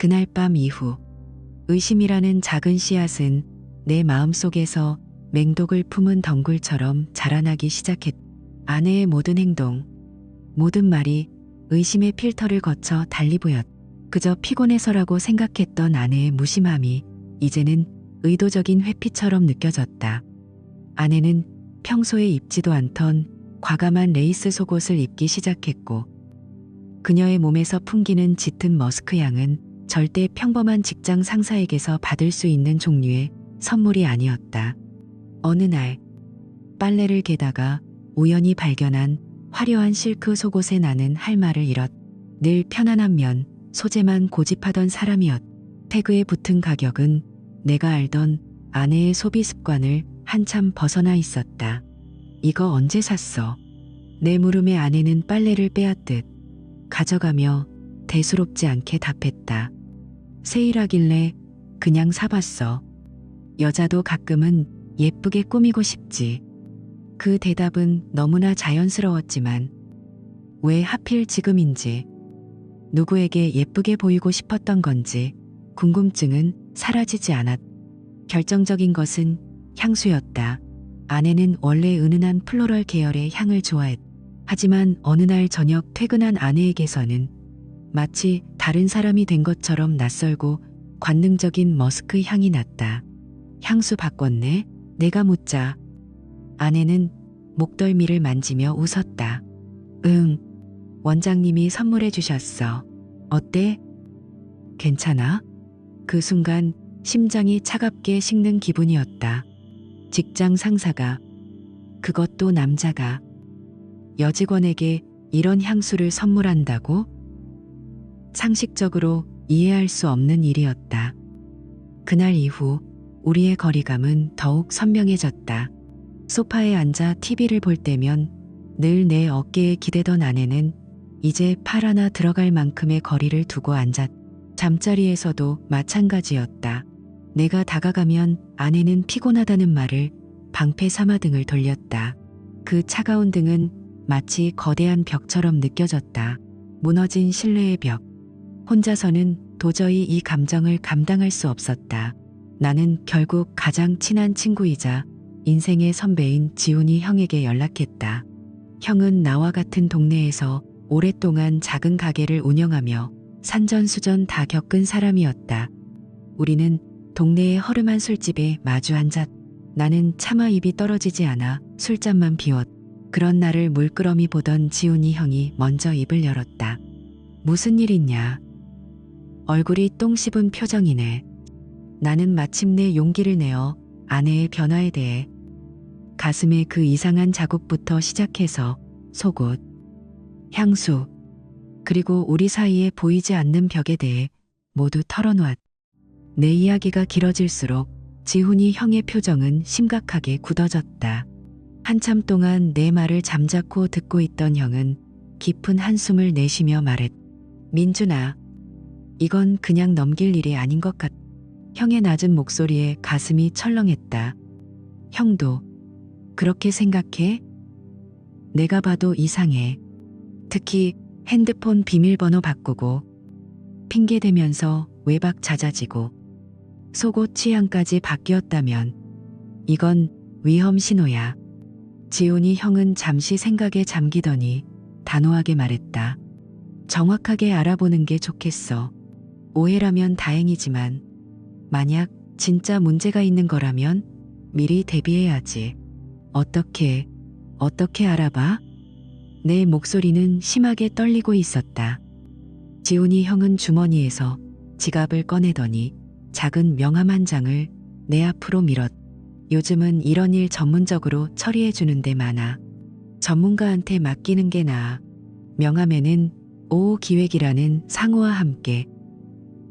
그날 밤 이후 의심이라는 작은 씨앗은 내 마음속에서 맹독을 품은 덩굴처럼 자라나기 시작했다. 아내의 모든 행동, 모든 말이 의심의 필터를 거쳐 달리 보였다. 그저 피곤해서라고 생각했던 아내의 무심함이 이제는 의도적인 회피처럼 느껴졌다. 아내는 평소에 입지도 않던 과감한 레이스 속옷을 입기 시작했고 그녀의 몸에서 풍기는 짙은 머스크 향은 절대 평범한 직장 상사에게서 받을 수 있는 종류의 선물이 아니었다. 어느 날 빨래를 개다가 우연히 발견한 화려한 실크 속옷에 나는 할 말을 잃었. 늘 편안한 면, 소재만 고집하던 사람이었. 태그에 붙은 가격은 내가 알던 아내의 소비 습관을 한참 벗어나 있었다. 이거 언제 샀어? 내 물음에 아내는 빨래를 빼앗듯 가져가며 대수롭지 않게 답했다. 세일하길래 그냥 사봤어. 여자도 가끔은 예쁘게 꾸미고 싶지. 그 대답은 너무나 자연스러웠지만 왜 하필 지금인지, 누구에게 예쁘게 보이고 싶었던 건지 궁금증은 사라지지 않았. 결정적인 것은 향수였다. 아내는 원래 은은한 플로럴 계열의 향을 좋아했. 하지만 어느 날 저녁 퇴근한 아내에게서는 마치 다른 사람이 된 것처럼 낯설고 관능적인 머스크 향이 났다. 향수 바꿨네? 내가 묻자 아내는 목덜미를 만지며 웃었다. 응, 원장님이 선물해 주셨어. 어때? 괜찮아? 그 순간 심장이 차갑게 식는 기분이었다. 직장 상사가, 그것도 남자가 여직원에게 이런 향수를 선물한다고? 상식적으로 이해할 수 없는 일이었다. 그날 이후 우리의 거리감은 더욱 선명해졌다. 소파에 앉아 TV를 볼 때면 늘 내 어깨에 기대던 아내는 이제 팔 하나 들어갈 만큼의 거리를 두고 앉았. 잠자리에서도 마찬가지였다. 내가 다가가면 아내는 피곤하다는 말을 방패 삼아 등을 돌렸다. 그 차가운 등은 마치 거대한 벽처럼 느껴졌다. 무너진 신뢰의 벽. 혼자서는 도저히 이 감정을 감당할 수 없었다. 나는 결국 가장 친한 친구이자 인생의 선배인 지훈이 형에게 연락했다. 형은 나와 같은 동네에서 오랫동안 작은 가게를 운영하며 산전수전 다 겪은 사람이었다. 우리는 동네의 허름한 술집에 마주 앉았. 나는 차마 입이 떨어지지 않아 술잔만 비웠. 그런 나를 물끄러미 보던 지훈이 형이 먼저 입을 열었다. 무슨 일 있냐? 얼굴이 똥 씹은 표정이네. 나는 마침내 용기를 내어 아내의 변화에 대해, 가슴에 그 이상한 자국부터 시작해서 속옷, 향수, 그리고 우리 사이에 보이지 않는 벽에 대해 모두 털어놓았. 내 이야기가 길어질수록 지훈이 형의 표정은 심각하게 굳어졌다. 한참 동안 내 말을 잠자코 듣고 있던 형은 깊은 한숨을 내쉬며 말했. 민준아, 이건 그냥 넘길 일이 아닌 것 같. 형의 낮은 목소리에 가슴이 철렁했다. 형도 그렇게 생각해? 내가 봐도 이상해. 특히 핸드폰 비밀번호 바꾸고 핑계대면서 외박 잦아지고 속옷 취향까지 바뀌었다면 이건 위험 신호야. 지훈이 형은 잠시 생각에 잠기더니 단호하게 말했다. 정확하게 알아보는 게 좋겠어. 오해라면 다행이지만 만약 진짜 문제가 있는 거라면 미리 대비해야지. 어떻게 알아봐? 내 목소리는 심하게 떨리고 있었다. 지훈이 형은 주머니에서 지갑을 꺼내더니 작은 명함 한 장을 내 앞으로 밀었. 요즘은 이런 일 전문적으로 처리해 주는 데 많아. 전문가한테 맡기는 게 나아. 명함에는 오호기획이라는 상호와 함께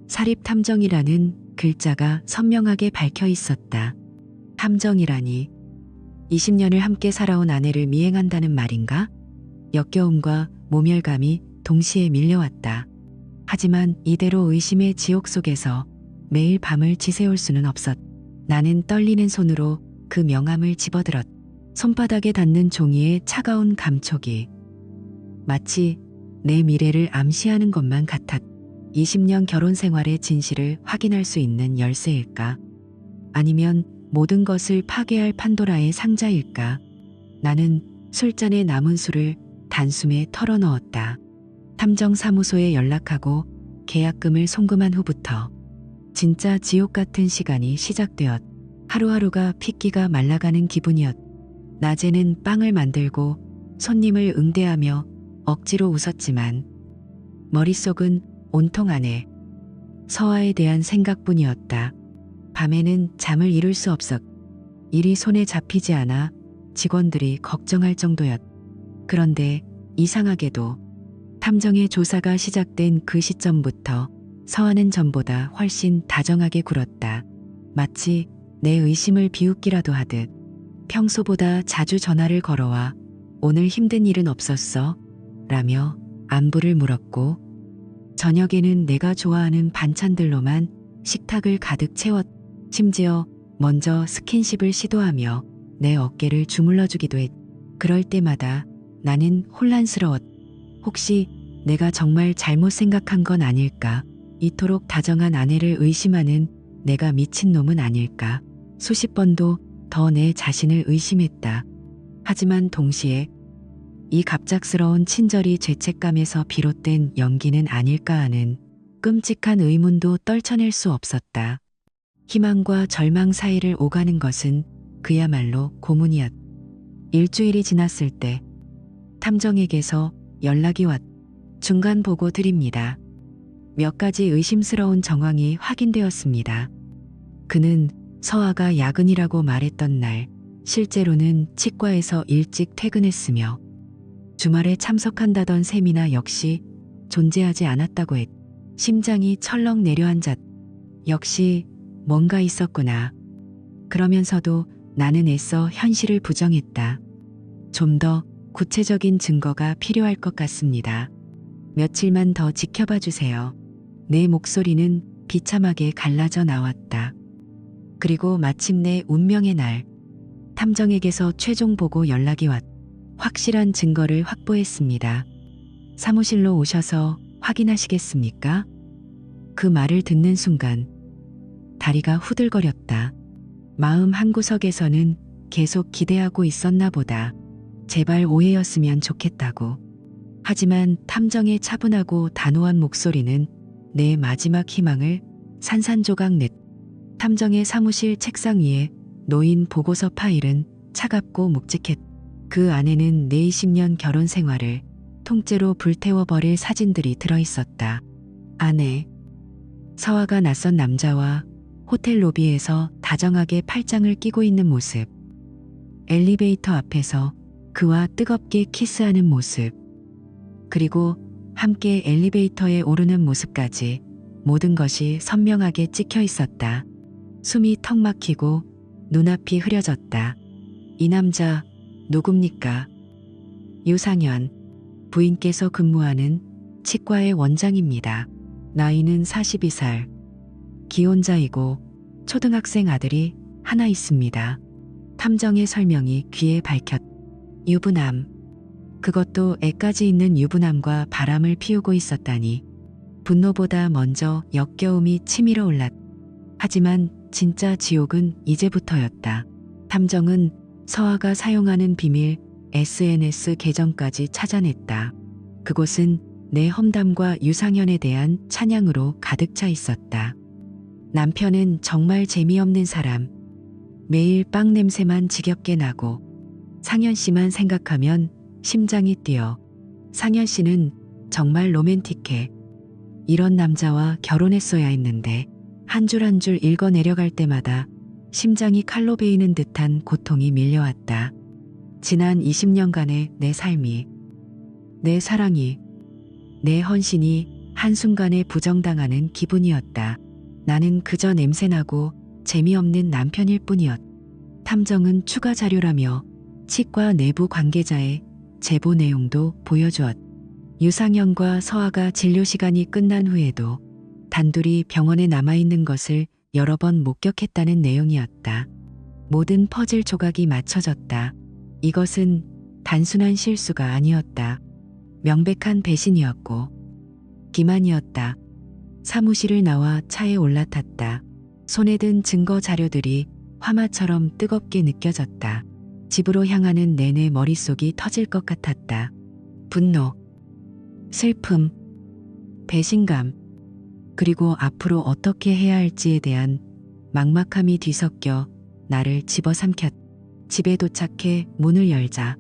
사립탐정이라는 글자가 선명하게 박혀 있었다. 탐정이라니 20년을 함께 살아온 아내를 미행한다는 말인가? 역겨움과 모멸감이 동시에 밀려왔다. 하지만 이대로 의심의 지옥 속에서 매일 밤을 지새울 수는 없었. 나는 떨리는 손으로 그 명함을 집어들었. 손바닥에 닿는 종이의 차가운 감촉이 마치 내 미래를 암시하는 것만 같았. 20년 결혼 생활의 진실을 확인할 수 있는 열쇠일까? 아니면 모든 것을 파괴할 판도라의 상자일까? 나는 술잔에 남은 술을 단숨에 털어넣었다. 탐정사무소에 연락하고 계약금을 송금한 후부터 진짜 지옥 같은 시간이 시작되었. 하루하루가 핏기가 말라가는 기분이었. 낮에는 빵을 만들고 손님을 응대하며 억지로 웃었지만 머릿속은 온통 아내 서아에 대한 생각뿐이었다. 밤에는 잠을 이룰 수 없었. 일이 손에 잡히지 않아 직원들이 걱정할 정도였. 그런데 이상하게도 탐정의 조사가 시작된 그 시점부터 서아는 전보다 훨씬 다정하게 굴었다. 마치 내 의심을 비웃기라도 하듯 평소보다 자주 전화를 걸어와 오늘 힘든 일은 없었어? 라며 안부를 물었고 저녁에는 내가 좋아하는 반찬들로만 식탁을 가득 채웠. 심지어 먼저 스킨십을 시도하며 내 어깨를 주물러주기도 했. 그럴 때마다 나는 혼란스러웠. 혹시 내가 정말 잘못 생각한 건 아닐까? 이토록 다정한 아내를 의심하는 내가 미친놈은 아닐까? 수십 번도 더 내 자신을 의심했다. 하지만 동시에 이 갑작스러운 친절이 죄책감에서 비롯된 연기는 아닐까 하는 끔찍한 의문도 떨쳐낼 수 없었다. 희망과 절망 사이를 오가는 것은 그야말로 고문이었. 일주일이 지났을 때 탐정에게서 연락이 왔. 중간 보고 드립니다. 몇 가지 의심스러운 정황이 확인되었습니다. 그는 서아가 야근이라고 말했던 날 실제로는 치과에서 일찍 퇴근했으며 주말에 참석한다던 세미나 역시 존재하지 않았다고 했. 심장이 철렁 내려앉았. 역시 뭔가 있었구나. 그러면서도 나는 애써 현실을 부정했다. 좀 더 구체적인 증거가 필요할 것 같습니다. 며칠만 더 지켜봐 주세요. 내 목소리는 비참하게 갈라져 나왔다. 그리고 마침내 운명의 날, 탐정에게서 최종 보고 연락이 왔. 확실한 증거를 확보했습니다. 사무실로 오셔서 확인하시겠습니까? 그 말을 듣는 순간 다리가 후들거렸다. 마음 한구석에서는 계속 기대하고 있었나 보다. 제발 오해였으면 좋겠다고. 하지만 탐정의 차분하고 단호한 목소리는 내 마지막 희망을 산산조각 냈. 탐정의 사무실 책상 위에 놓인 보고서 파일은 차갑고 묵직했. 그 안에는 내 20년 결혼 생활을 통째로 불태워버릴 사진들이 들어있었다. 아내 서아가 낯선 남자와 호텔 로비에서 다정하게 팔짱을 끼고 있는 모습, 엘리베이터 앞에서 그와 뜨겁게 키스하는 모습, 그리고 함께 엘리베이터에 오르는 모습까지 모든 것이 선명하게 찍혀 있었다. 숨이 턱 막히고 눈앞이 흐려졌다. 이 남자 누굽니까? 유상현, 부인께서 근무하는 치과의 원장입니다. 나이는 42살, 기혼자이고 초등학생 아들이 하나 있습니다. 탐정의 설명이 귀에 밝혔. 유부남, 그것도 애까지 있는 유부남과 바람을 피우고 있었다니. 분노보다 먼저 역겨움이 치밀어 올랐. 하지만 진짜 지옥은 이제부터였다. 탐정은 서아가 사용하는 비밀 SNS 계정까지 찾아냈다. 그곳은 내 험담과 유상현에 대한 찬양으로 가득 차 있었다. 남편은 정말 재미없는 사람. 매일 빵 냄새만 지겹게 나고 상현 씨만 생각하면 심장이 뛰어. 상현 씨는 정말 로맨틱해. 이런 남자와 결혼했어야 했는데. 한 줄 한 줄 읽어 내려갈 때마다 심장이 칼로 베이는 듯한 고통이 밀려왔다. 지난 20년간의 내 삶이, 내 사랑이, 내 헌신이 한순간에 부정당하는 기분이었다. 나는 그저 냄새나고 재미없는 남편일 뿐이었. 탐정은 추가 자료라며 치과 내부 관계자의 제보 내용도 보여주었. 유상현과 서아가 진료 시간이 끝난 후에도 단둘이 병원에 남아있는 것을 여러 번 목격했다는 내용이었다. 모든 퍼즐 조각이 맞춰졌다. 이것은 단순한 실수가 아니었다. 명백한 배신이었고 기만이었다. 사무실을 나와 차에 올라탔다. 손에 든 증거 자료들이 화마처럼 뜨겁게 느껴졌다. 집으로 향하는 내내 머릿속이 터질 것 같았다. 분노, 슬픔, 배신감, 그리고 앞으로 어떻게 해야 할지에 대한 막막함이 뒤섞여 나를 집어삼켰다. 집에 도착해 문을 열자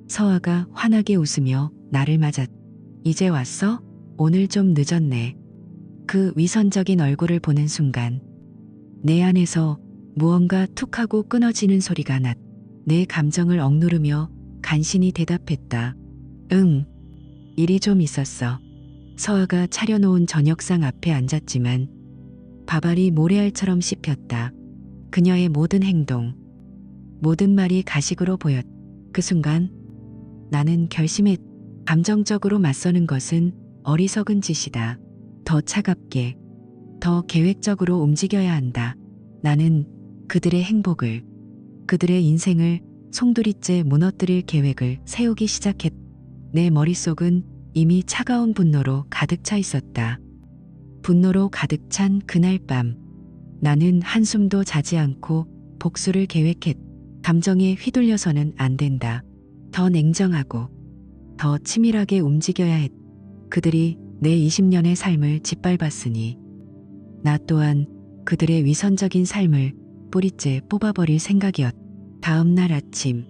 서아가 환하게 웃으며 나를 맞았다. 이제 왔어? 오늘 좀 늦었네. 그 위선적인 얼굴을 보는 순간 내 안에서 무언가 툭 하고 끊어지는 소리가 났다. 내 감정을 억누르며 간신히 대답했다. 응, 일이 좀 있었어. 서아가 차려놓은 저녁상 앞에 앉았지만 밥알이 모래알처럼 씹혔다. 그녀의 모든 행동, 모든 말이 가식으로 보였다. 그 순간 나는 결심했다. 감정적으로 맞서는 것은 어리석은 짓이다. 더 차갑게, 더 계획적으로 움직여야 한다. 나는 그들의 행복을, 그들의 인생을 송두리째 무너뜨릴 계획을 세우기 시작했다. 내 머릿속은 이미 차가운 분노로 가득 차 있었다. 분노로 가득 찬 그날 밤, 나는 한숨도 자지 않고 복수를 계획했다. 감정에 휘둘려서는 안 된다. 더 냉정하고, 더 치밀하게 움직여야 했다. 그들이 내 20년의 삶을 짓밟았으니, 나 또한 그들의 위선적인 삶을 뿌리째 뽑아버릴 생각이었다. 다음 날 아침,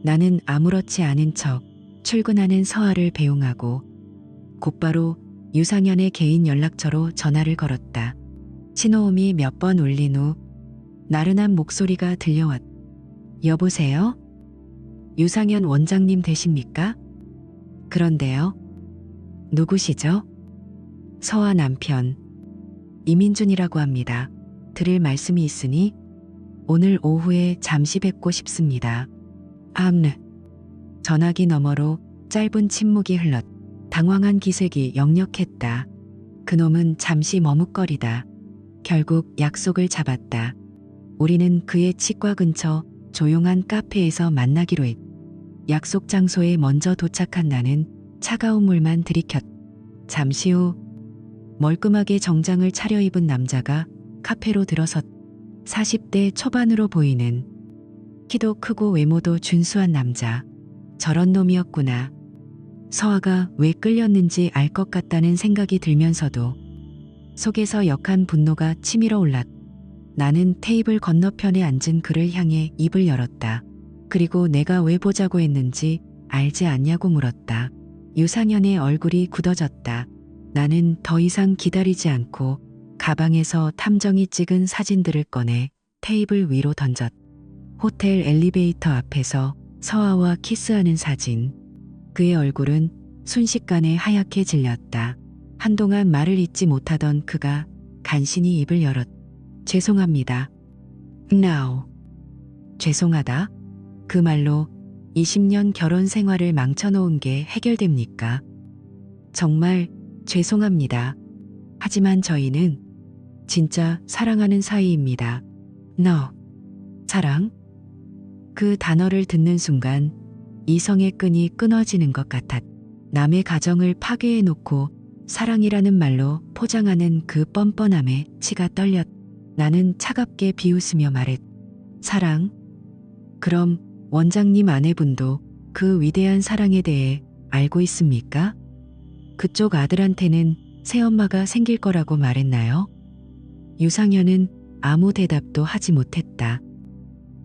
나는 아무렇지 않은 척 출근하는 서아를 배웅하고 곧바로 유상현의 개인 연락처로 전화를 걸었다. 신호음이 몇 번 울린 후 나른한 목소리가 들려왔다. 여보세요? 유상현 원장님 되십니까? 그런데요. 누구시죠? 서아 남편, 이민준이라고 합니다. 드릴 말씀이 있으니 오늘 오후에 잠시 뵙고 싶습니다. 전화기 너머로 짧은 침묵이 흘렀다. 당황한 기색이 역력했다. 그놈은 잠시 머뭇거리다 결국 약속을 잡았다. 우리는 그의 치과 근처 조용한 카페에서 만나기로 했다. 약속 장소에 먼저 도착한 나는 차가운 물만 들이켰다. 잠시 후 멀끔하게 정장을 차려입은 남자가 카페로 들어섰다. 40대 초반으로 보이는 키도 크고 외모도 준수한 남자. 저런 놈이었구나. 서아가 왜 끌렸는지 알 것 같다는 생각이 들면서도 속에서 역한 분노가 치밀어 올랐다. 나는 테이블 건너편에 앉은 그를 향해 입을 열었다. 그리고 내가 왜 보자고 했는지 알지 않냐고 물었다. 유상현의 얼굴이 굳어졌다. 나는 더 이상 기다리지 않고 가방에서 탐정이 찍은 사진들을 꺼내 테이블 위로 던졌다. 호텔 엘리베이터 앞에서 서아와 키스하는 사진. 그의 얼굴은 순식간에 하얗게 질렸다. 한동안 말을 잇지 못하던 그가 간신히 입을 열었다. 죄송합니다. Now. 죄송하다? 그 말로 20년 결혼 생활을 망쳐놓은 게 해결됩니까? 정말 죄송합니다. 하지만 저희는 진짜 사랑하는 사이입니다. No. 사랑? 그 단어를 듣는 순간 이성의 끈이 끊어지는 것 같았다. 남의 가정을 파괴해놓고 사랑이라는 말로 포장하는 그 뻔뻔함에 치가 떨렸다. 나는 차갑게 비웃으며 말했다. 사랑? 그럼 원장님 아내분도 그 위대한 사랑에 대해 알고 있습니까? 그쪽 아들한테는 새엄마가 생길 거라고 말했나요? 유상현은 아무 대답도 하지 못했다.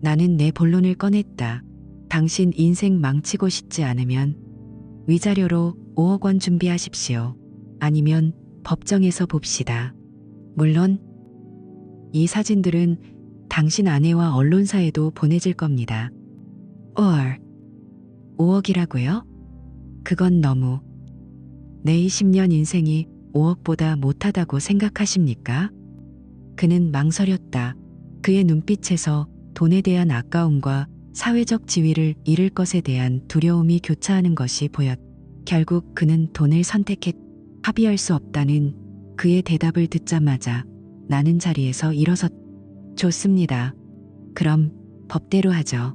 나는 내 본론을 꺼냈다. 당신 인생 망치고 싶지 않으면 위자료로 5억 원 준비하십시오. 아니면 법정에서 봅시다. 물론 이 사진들은 당신 아내와 언론사에도 보내질 겁니다. 5억이라고요? 그건 너무. 내 20년 인생이 5억보다 못하다고 생각하십니까? 그는 망설였다. 그의 눈빛에서 돈에 대한 아까움과 사회적 지위를 잃을 것에 대한 두려움이 교차하는 것이 보였다. 결국 그는 돈을 선택했다. 합의할 수 없다는 그의 대답을 듣자마자 나는 자리에서 일어섰다. 좋습니다. 그럼 법대로 하죠.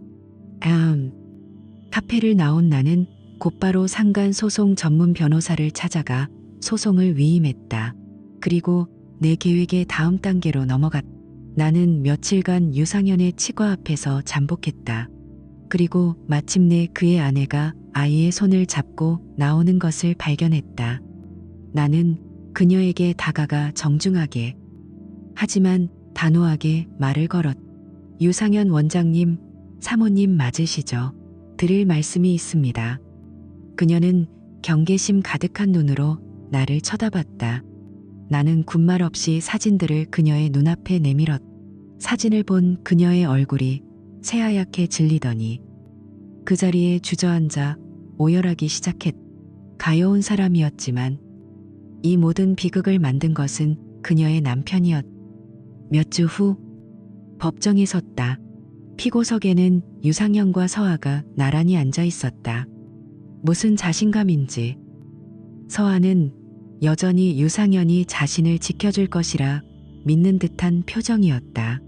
카페를 나온 나는 곧바로 상간 소송 전문 변호사를 찾아가 소송을 위임했다. 그리고 내 계획의 다음 단계로 넘어갔. 나는 며칠간 유상현의 치과 앞에서 잠복했다. 그리고 마침내 그의 아내가 아이의 손을 잡고 나오는 것을 발견했다. 나는 그녀에게 다가가 정중하게, 하지만 단호하게 말을 걸었. 유상현 원장님, 사모님 맞으시죠? 드릴 말씀이 있습니다. 그녀는 경계심 가득한 눈으로 나를 쳐다봤다. 나는 군말 없이 사진들을 그녀의 눈앞에 내밀었. 사진을 본 그녀의 얼굴이 새하얗게 질리더니 그 자리에 주저앉아 오열하기 시작했. 가여운 사람이었지만 이 모든 비극을 만든 것은 그녀의 남편이었. 몇 주 후 법정에 섰다. 피고석에는 유상현과 서아가 나란히 앉아 있었다. 무슨 자신감인지 서아는 여전히 유상현이 자신을 지켜줄 것이라 믿는 듯한 표정이었다.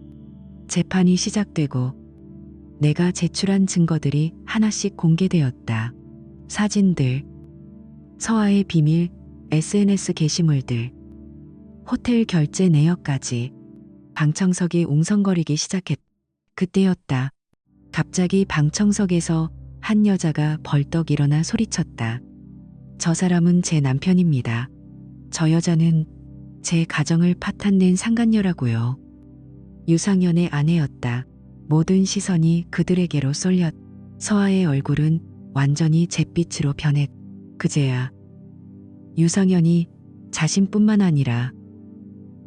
재판이 시작되고 내가 제출한 증거들이 하나씩 공개되었다. 사진들, 서아의 비밀, SNS 게시물들, 호텔 결제 내역까지. 방청석이 웅성거리기 시작했. 그때였다. 갑자기 방청석에서 한 여자가 벌떡 일어나 소리쳤다. 저 사람은 제 남편입니다. 저 여자는 제 가정을 파탄낸 상간녀라고요. 유상현의 아내였다. 모든 시선이 그들에게로 쏠렸. 서아의 얼굴은 완전히 잿빛으로 변했. 그제야 유상현이 자신뿐만 아니라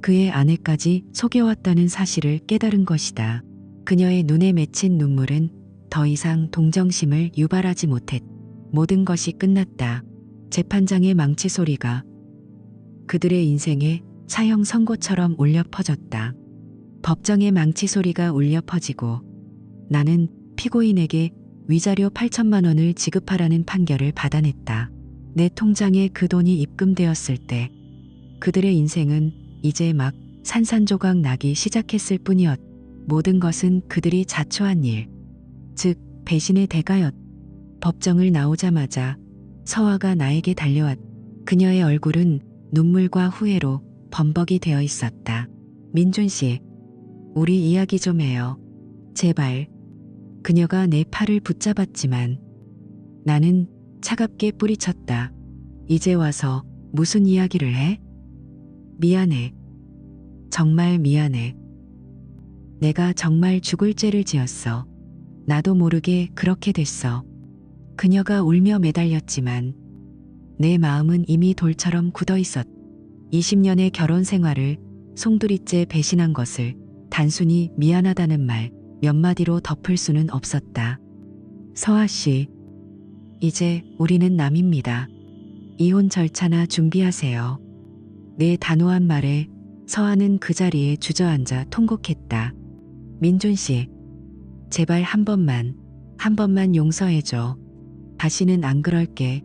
그의 아내까지 속여왔다는 사실을 깨달은 것이다. 그녀의 눈에 맺힌 눈물은 더 이상 동정심을 유발하지 못했. 모든 것이 끝났다. 재판장의 망치 소리가 그들의 인생에 사형 선고처럼 울려 퍼졌다. 법정의 망치 소리가 울려 퍼지고 나는 피고인에게 위자료 8천만 원을 지급하라는 판결을 받아냈다. 내 통장에 그 돈이 입금되었을 때 그들의 인생은 이제 막 산산조각 나기 시작했을 뿐이었. 모든 것은 그들이 자초한 일, 즉 배신의 대가였. 법정을 나오자마자 서아가 나에게 달려왔. 그녀의 얼굴은 눈물과 후회로 범벅이 되어 있었다. 민준 씨, 우리 이야기 좀 해요. 제발. 그녀가 내 팔을 붙잡았지만 나는 차갑게 뿌리쳤다. 이제 와서 무슨 이야기를 해? 미안해. 정말 미안해. 내가 정말 죽을 죄를 지었어. 나도 모르게 그렇게 됐어. 그녀가 울며 매달렸지만 내 마음은 이미 돌처럼 굳어 있었. 20년의 결혼 생활을 송두리째 배신한 것을 단순히 미안하다는 말 몇 마디로 덮을 수는 없었다. 서아 씨, 이제 우리는 남입니다. 이혼 절차나 준비하세요. 내 단호한 말에 서아는 그 자리에 주저앉아 통곡했다. 민준 씨, 제발 한 번만 용서해줘. 다시는 안 그럴게.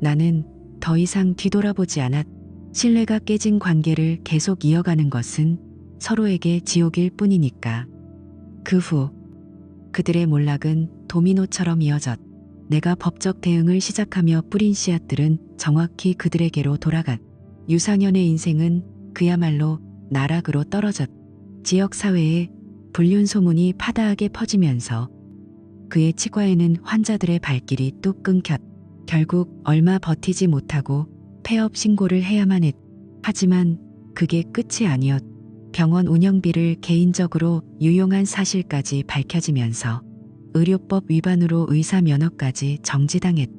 나는 더 이상 뒤돌아보지 않았. 신뢰가 깨진 관계를 계속 이어가는 것은 서로에게 지옥일 뿐이니까. 그 후 그들의 몰락은 도미노처럼 이어졌. 내가 법적 대응을 시작하며 뿌린 씨앗들은 정확히 그들에게로 돌아갔. 유상현의 인생은 그야말로 나락으로 떨어졌. 지역사회에 불륜 소문이 파다하게 퍼지면서 그의 치과에는 환자들의 발길이 뚝 끊겼. 결국 얼마 버티지 못하고 폐업 신고를 해야만 했. 하지만 그게 끝이 아니었. 병원 운영비를 개인적으로 유용한 사실까지 밝혀지면서 의료법 위반으로 의사 면허까지 정지당했.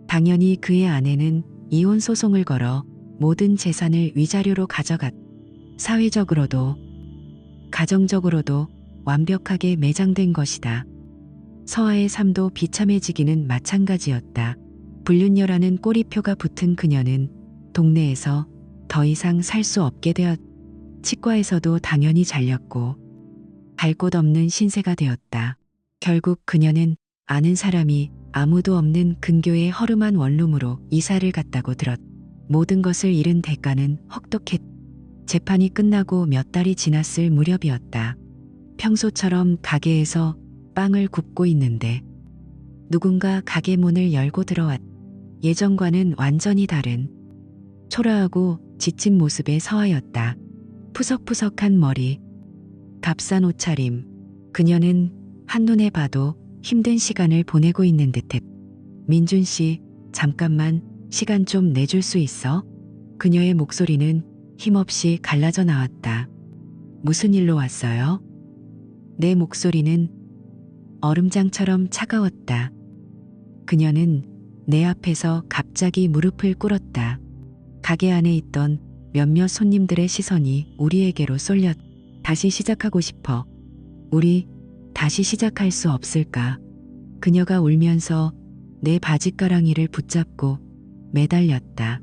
당연히 그의 아내는 이혼 소송을 걸어 모든 재산을 위자료로 가져갔. 사회적으로도 가정적으로도 완벽하게 매장된 것이다. 서아의 삶도 비참해지기는 마찬가지였다. 불륜녀라는 꼬리표가 붙은 그녀는 동네에서 더 이상 살 수 없게 되었. 치과에서도 당연히 잘렸고 갈 곳 없는 신세가 되었다. 결국 그녀는 아는 사람이 아무도 없는 근교의 허름한 원룸으로 이사를 갔다고 들었. 모든 것을 잃은 대가는 혹독했. 재판이 끝나고 몇 달이 지났을 무렵이었다. 평소처럼 가게에서 빵을 굽고 있는데 누군가 가게 문을 열고 들어왔. 예전과는 완전히 다른 초라하고 지친 모습의 서아였다. 푸석푸석한 머리, 값싼 옷차림. 그녀는 한눈에 봐도 힘든 시간을 보내고 있는 듯했다. 민준 씨, 잠깐만 시간 좀 내줄 수 있어? 그녀의 목소리는 힘없이 갈라져 나왔다. 무슨 일로 왔어요? 내 목소리는 얼음장처럼 차가웠다. 그녀는 내 앞에서 갑자기 무릎을 꿇었다. 가게 안에 있던 몇몇 손님들의 시선이 우리에게로 쏠렸. 다시 시작하고 싶어. 우리 다시 시작할 수 없을까? 그녀가 울면서 내 바지가랑이를 붙잡고 매달렸다.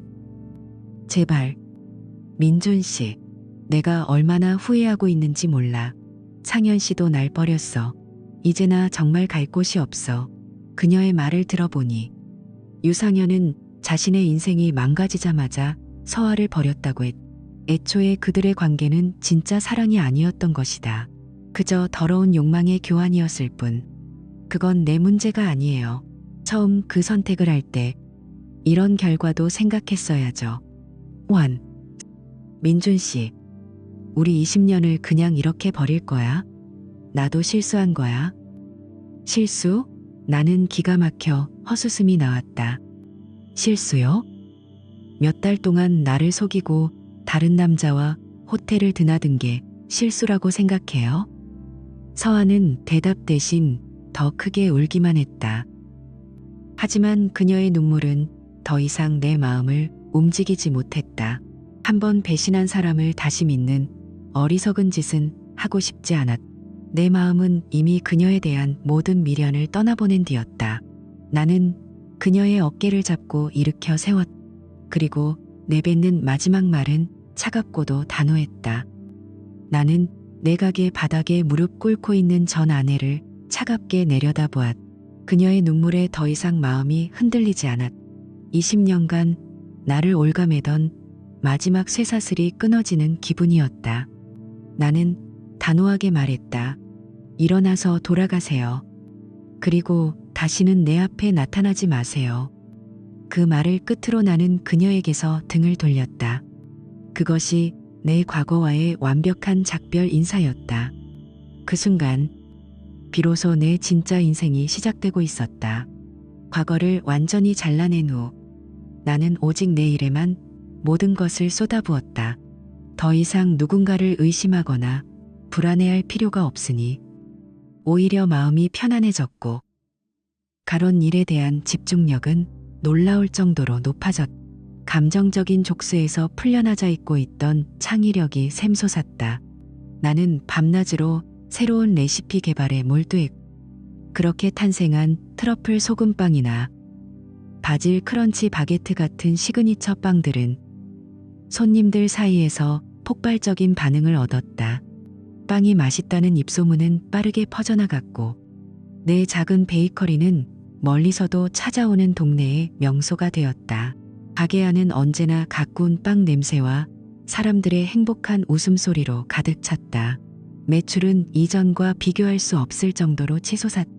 제발. 민준 씨, 내가 얼마나 후회하고 있는지 몰라. 상현 씨도 날 버렸어. 이제 나 정말 갈 곳이 없어. 그녀의 말을 들어보니 유상현은 자신의 인생이 망가지자마자 서아를 버렸다고 했. 애초에 그들의 관계는 진짜 사랑이 아니었던 것이다. 그저 더러운 욕망의 교환이었을 뿐. 그건 내 문제가 아니에요. 처음 그 선택을 할 때 이런 결과도 생각했어야죠. 완. 민준 씨, 우리 20년을 그냥 이렇게 버릴 거야? 나도 실수한 거야. 실수? 나는 기가 막혀 헛웃음이 나왔다. 실수요? 몇 달 동안 나를 속이고 다른 남자와 호텔을 드나든 게 실수라고 생각해요? 서아는 대답 대신 더 크게 울기만 했다. 하지만 그녀의 눈물은 더 이상 내 마음을 움직이지 못했다. 한번 배신한 사람을 다시 믿는 어리석은 짓은 하고 싶지 않았. 내 마음은 이미 그녀에 대한 모든 미련을 떠나보낸 뒤였다. 나는 그녀의 어깨를 잡고 일으켜 세웠. 그리고 내뱉는 마지막 말은 차갑고도 단호했다. 나는 내 가게 바닥에 무릎 꿇고 있는 전 아내를 차갑게 내려다보았. 그녀의 눈물에 더 이상 마음이 흔들리지 않았. 20년간 나를 올가매던 마지막 쇠사슬이 끊어지는 기분이었다. 나는 단호하게 말했다. 일어나서 돌아가세요. 그리고 다시는 내 앞에 나타나지 마세요. 그 말을 끝으로 나는 그녀에게서 등을 돌렸다. 그것이 내 과거와의 완벽한 작별 인사였다. 그 순간 비로소 내 진짜 인생이 시작되고 있었다. 과거를 완전히 잘라낸 후 나는 오직 내일에만 모든 것을 쏟아부었다. 더 이상 누군가를 의심하거나 불안해할 필요가 없으니 오히려 마음이 편안해졌고 가론 일에 대한 집중력은 놀라울 정도로 높아졌다. 감정적인 족쇄에서 풀려나져 있고 있던 창의력이 샘솟았다. 나는 밤낮으로 새로운 레시피 개발에 몰두했고 그렇게 탄생한 트러플 소금빵이나 바질 크런치 바게트 같은 시그니처 빵들은 손님들 사이에서 폭발적인 반응을 얻었다. 빵이 맛있다는 입소문은 빠르게 퍼져나갔고 내 작은 베이커리는 멀리서도 찾아오는 동네의 명소가 되었다. 가게 안은 언제나 가꾼 빵 냄새와 사람들의 행복한 웃음소리로 가득 찼다. 매출은 이전과 비교할 수 없을 정도로 치솟았다.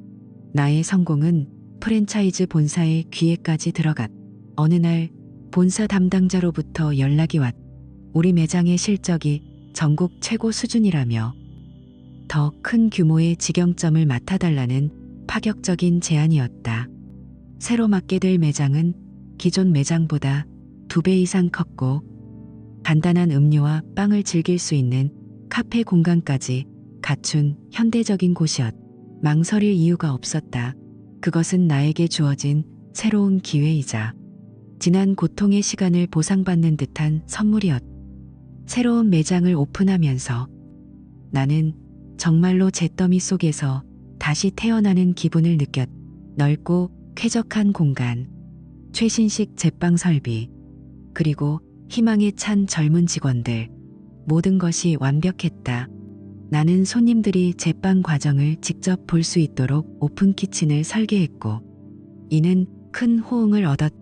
나의 성공은 프랜차이즈 본사의 귀에까지 들어갔다. 어느 날 본사 담당자로부터 연락이 왔다. 우리 매장의 실적이 전국 최고 수준이라며 더 큰 규모의 직영점을 맡아달라는 파격적인 제안이었다. 새로 맡게 될 매장은 기존 매장보다 2배 이상 컸고 간단한 음료와 빵을 즐길 수 있는 카페 공간까지 갖춘 현대적인 곳이었다. 망설일 이유가 없었다. 그것은 나에게 주어진 새로운 기회이자 지난 고통의 시간을 보상받는 듯한 선물이었다. 새로운 매장을 오픈하면서 나는 정말로 잿더미 속에서 다시 태어나는 기분을 느꼈다. 넓고 쾌적한 공간, 최신식 제빵 설비, 그리고 희망에 찬 젊은 직원들. 모든 것이 완벽했다. 나는 손님들이 제빵 과정을 직접 볼 수 있도록 오픈 키친을 설계했고 이는 큰 호응을 얻었다.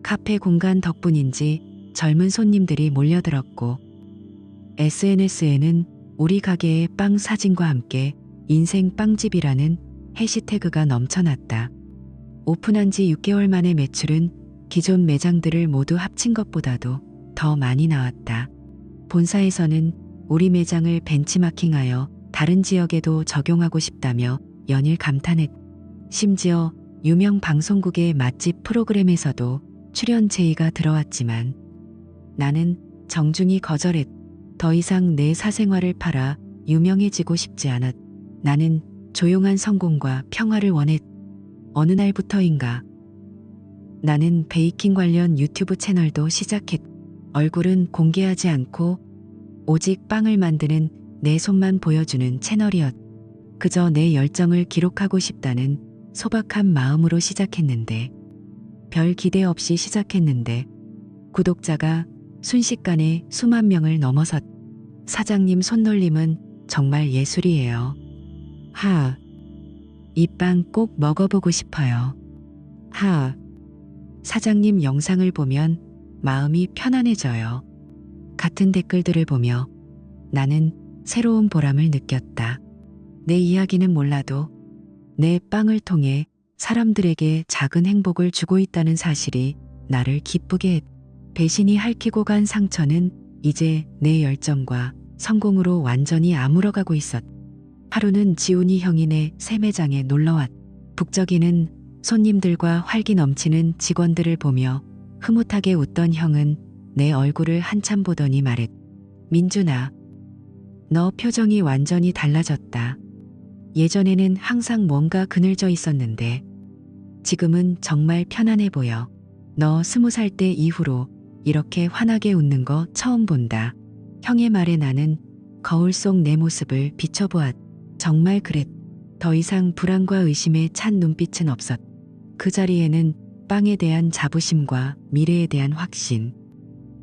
카페 공간 덕분인지 젊은 손님들이 몰려들었고 SNS에는 우리 가게의 빵 사진과 함께 인생 빵집이라는 해시태그가 넘쳐났다. 오픈한 지 6개월 만의 매출은 기존 매장들을 모두 합친 것보다도 더 많이 나왔다. 본사에서는 우리 매장을 벤치마킹하여 다른 지역에도 적용하고 싶다며 연일 감탄했다. 심지어 유명 방송국의 맛집 프로그램에서도 출연 제의가 들어왔지만 나는 정중히 거절했다. 더 이상 내 사생활을 팔아 유명해지고 싶지 않았다. 나는 조용한 성공과 평화를 원했다. 어느 날부터인가 나는 베이킹 관련 유튜브 채널도 시작했다. 얼굴은 공개하지 않고 오직 빵을 만드는 내 손만 보여주는 채널이었다. 그저 내 열정을 기록하고 싶다는 소박한 마음으로 시작했는데 별 기대 없이 시작했는데 구독자가 순식간에 수만 명을 넘어섰다. 사장님 손놀림은 정말 예술이에요. 이 빵 꼭 먹어보고 싶어요. 사장님 영상을 보면 마음이 편안해져요. 같은 댓글들을 보며 나는 새로운 보람을 느꼈다. 내 이야기는 몰라도 내 빵을 통해 사람들에게 작은 행복을 주고 있다는 사실이 나를 기쁘게 했다. 배신이 핥히고 간 상처는 이제 내 열정과 성공으로 완전히 아물어가고 있었다. 하루는 지훈이 형이 내 새 매장에 놀러왔다. 북적이는 손님들과 활기 넘치는 직원들을 보며 흐뭇하게 웃던 형은 내 얼굴을 한참 보더니 말했다. 민준아, 너 표정이 완전히 달라졌다. 예전에는 항상 뭔가 그늘져 있었는데 지금은 정말 편안해 보여. 너 20살 때 이후로 이렇게 환하게 웃는 거 처음 본다. 형의 말에 나는 거울 속 내 모습을 비춰보았다. 정말 그랬다. 더 이상 불안과 의심에 찬 눈빛은 없었다. 그 자리에는 빵에 대한 자부심과 미래에 대한 확신,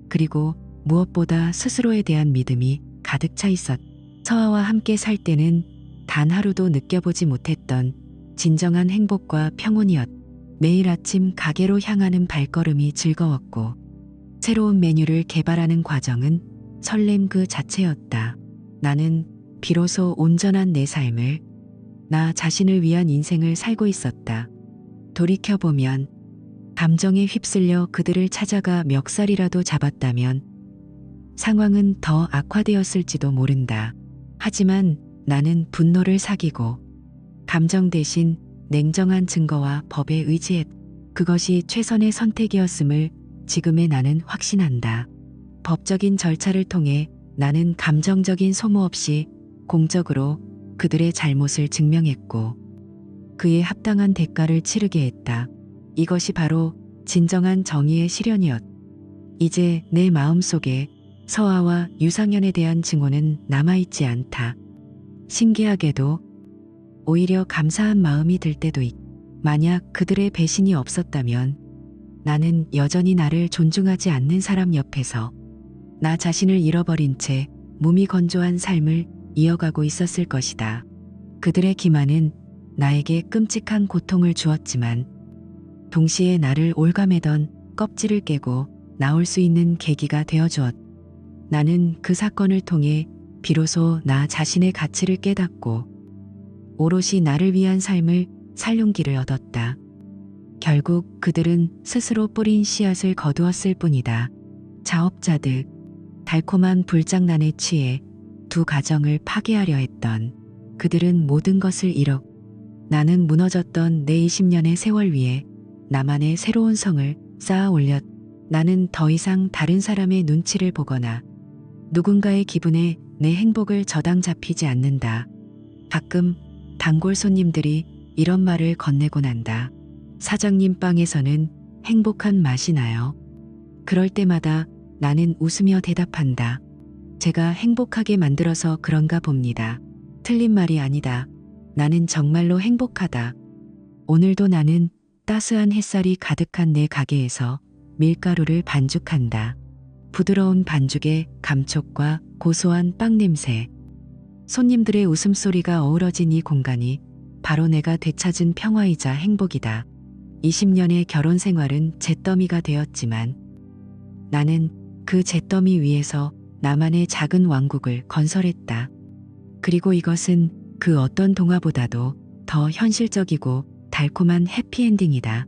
그리고 무엇보다 스스로에 대한 믿음이 가득 차 있었다. 서아와 함께 살 때는 단 하루도 느껴보지 못했던 진정한 행복과 평온이었다. 매일 아침 가게로 향하는 발걸음이 즐거웠고 새로운 메뉴를 개발하는 과정은 설렘 그 자체였다. 나는 비로소 온전한 내 삶을, 나 자신을 위한 인생을 살고 있었다. 돌이켜보면 감정에 휩쓸려 그들을 찾아가 멱살이라도 잡았다면 상황은 더 악화되었을지도 모른다. 하지만 나는 분노를 사귀고 감정 대신 냉정한 증거와 법에 의지했다. 그것이 최선의 선택이었음을 지금의 나는 확신한다. 법적인 절차를 통해 나는 감정적인 소모 없이 공적으로 그들의 잘못을 증명했고 그에 합당한 대가를 치르게 했다. 이것이 바로 진정한 정의의 실현이었다. 이제 내 마음속에 서아와 유상현에 대한 증오는 남아있지 않다. 신기하게도 오히려 감사한 마음이 들 때도 있다. 만약 그들의 배신이 없었다면 나는 여전히 나를 존중하지 않는 사람 옆에서 나 자신을 잃어버린 채 무미건조한 삶을 이어가고 있었을 것이다. 그들의 기만은 나에게 끔찍한 고통을 주었지만 동시에 나를 올가매던 껍질을 깨고 나올 수 있는 계기가 되어주었다. 나는 그 사건을 통해 비로소 나 자신의 가치를 깨닫고 오롯이 나를 위한 삶을 살 용기를 얻었다. 결국 그들은 스스로 뿌린 씨앗을 거두었을 뿐이다. 자업자득, 달콤한 불장난에 취해 두 가정을 파괴하려 했던 그들은 모든 것을 잃어 나는 무너졌던 내 20년의 세월 위에 나만의 새로운 성을 쌓아 올렸. 나는 더 이상 다른 사람의 눈치를 보거나 누군가의 기분에 내 행복을 저당 잡히지 않는다. 가끔 단골 손님들이 이런 말을 건네곤 한다. 사장님 빵에서는 행복한 맛이 나요. 그럴 때마다 나는 웃으며 대답한다. 제가 행복하게 만들어서 그런가 봅니다. 틀린 말이 아니다. 나는 정말로 행복하다. 오늘도 나는 따스한 햇살이 가득한 내 가게에서 밀가루를 반죽한다. 부드러운 반죽의 감촉과 고소한 빵 냄새, 손님들의 웃음소리가 어우러진 이 공간이 바로 내가 되찾은 평화이자 행복이다. 20년의 결혼 생활은 잿더미가 되었지만 나는 그 잿더미 위에서 나만의 작은 왕국을 건설했다. 그리고 이것은 그 어떤 동화보다도 더 현실적이고 달콤한 해피엔딩이다.